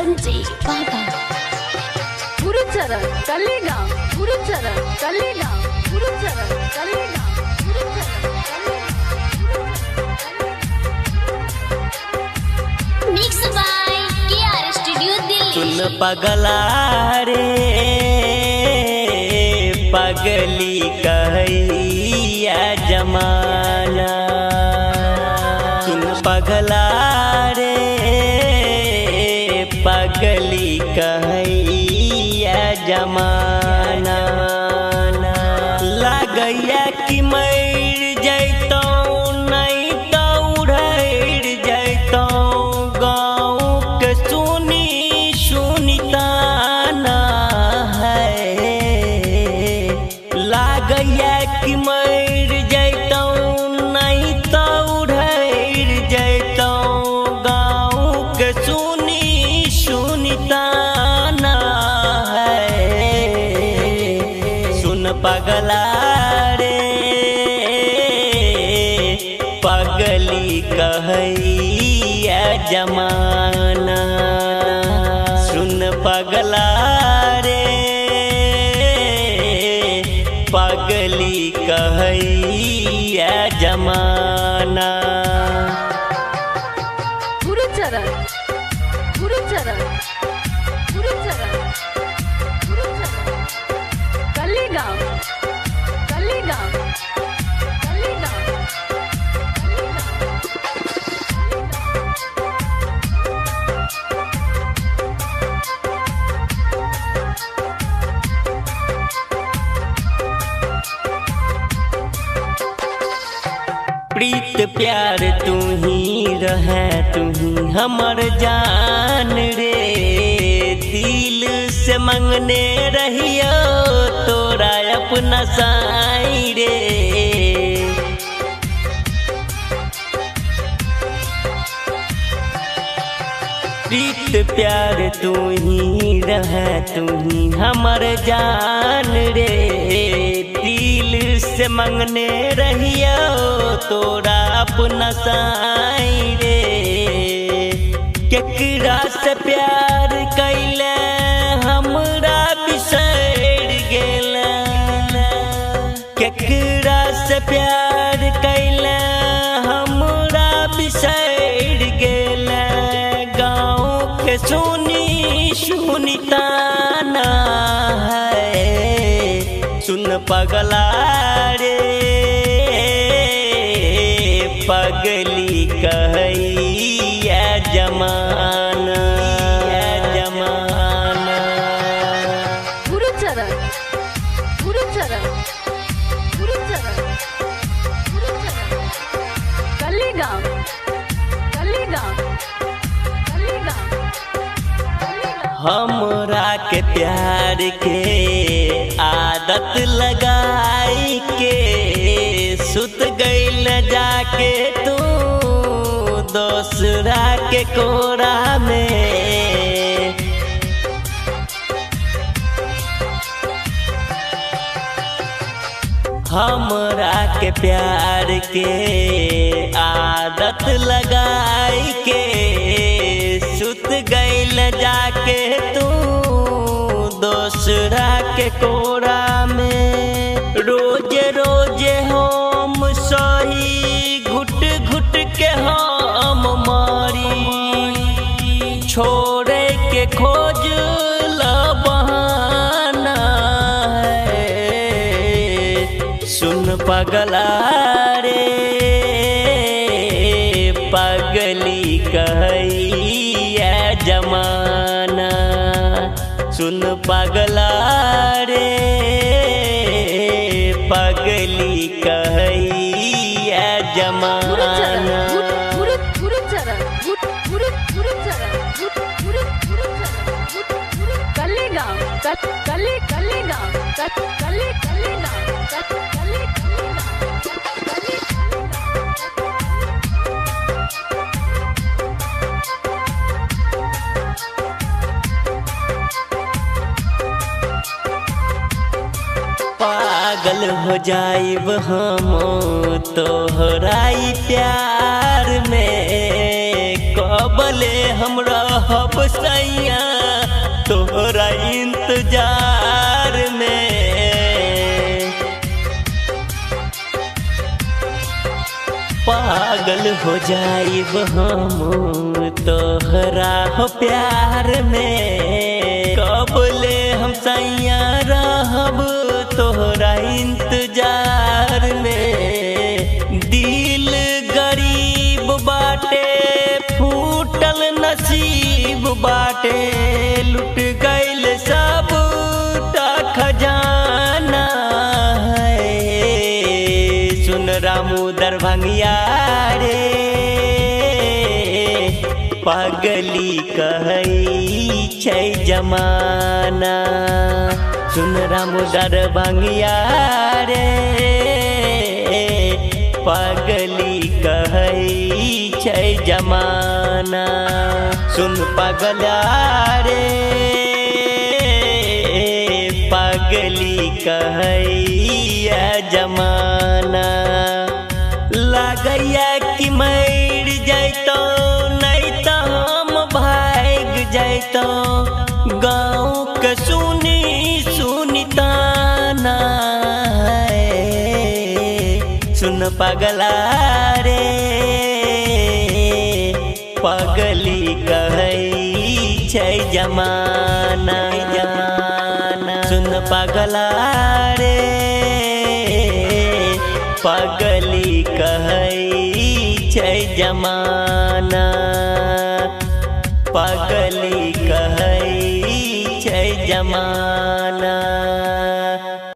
संजय बाबा गुरुचर कलेगांव गुरुचर कलेगांव गुरुचर कलेगांव mix by KR studio Delhi. सुन पगला रे पगली कहैया जमाना, सुन पगला रे पगली कहैया जमाना। लागैया कि मर जैतौ नहीं तो उड़ैर जैतौ, गाँव के सुनी सुनिताना है। लागैया कि मर जैतौ नहीं तो उड़ैर जैतौ, गाँव के सुनी सुनिताना है। सुन पगला रे पगली कहैया जमाना, सुन पगला रे पगली कहैया जमाना। गुरुचर गुरुचर गुरुचर गुरुचर कलेगांव कलेगांव कलेगांव। प्रीत प्यार तू ही रहे, तू ही हमर जान रे। दिल से मंगने रहियो तोरा अपना साई रे। प्रीत प्यार तू ही रहे, तू ही हमर जान रे। दिल से मंगने रहियो तोरा अपना साई रे। केकरा से प्यार कैले हमरा बिसर गेला, केकरा से प्यार कैले हमरा बिसर गेला। गाँव के सुनी सुनिताना है। सुन पगला रे पगली कहैया जमाना, जमाना। गुरुचर गुरुचर गुरुचर गुरुचर कलेगांव कलेगांव कलेगांव। हमरा के प्यार के आदत लगाई के सुत गइल जाके तू दोसरा के कोरा में। हमरा के प्यार के आदत लगाई के सुत गइल जाके तू दोसरा के कोरा में। रोज रोज हम सही घुट घुट के हम मारी, छोड़े के खोज ल बहाना है। सुन पगला रे पगली कहैया जमाना, सुन पगला रे पगली कहैया जमाना। गुरुचर गुरुचर कलेगांव कले कलेगांव कले कलेगांव कले पागल हो जाइब हम तोहराई प्यार में, कबल ले हम रहब सैया तोहरा इंतजार में। पागल हो जाइब हम तोहरा हो प्यार में। कब ले हम सैया रहब तोहरा इंतजार में। दिल गरीब बाटे फूटल नसीब बाटे लुट गइल सब खजाना है। सुन रामू दरभंगिया रे पागली कहई छै जमाना। सुन रामू दरभंगिया रे पागली कहई छै जमाना। सुन पगला रे पागली कहैया जमाना। लागैया कि मर जैतो नहीं तो हम भाग जैतो गाँव के सुनी सुनी ताना है। सुन पगला रे पागली कहई छै जमाना जमाना। सुन पगला रे पागली कहई छै जमाना। पागली कहई छै जमाना।